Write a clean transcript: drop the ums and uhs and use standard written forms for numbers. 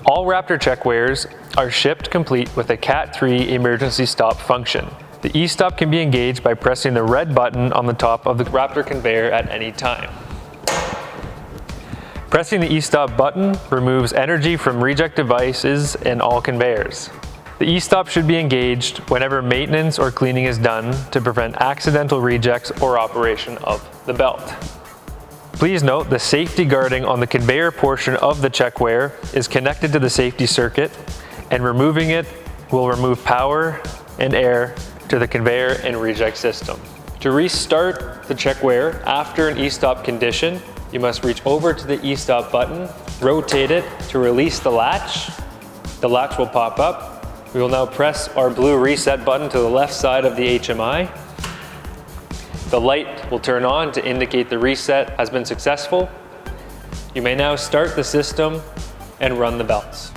All Raptor checkweighers are shipped complete with a Cat 3 emergency stop function. The e-stop can be engaged by pressing the red button on the top of the Raptor conveyor at any time. Pressing the e-stop button removes energy from reject devices in all conveyors. The e-stop should be engaged whenever maintenance or cleaning is done to prevent accidental rejects or operation of the belt. Please note the safety guarding on the conveyor portion of the checkweigher is connected to the safety circuit, and removing it will remove power and air to the conveyor and reject system. To restart the checkweigher after an e-stop condition, you must reach over to the e-stop button, rotate it to release the latch. The latch will pop up. We will now press our blue reset button to the left side of the HMI. The light will turn on to indicate the reset has been successful. You may now start the system and run the belts.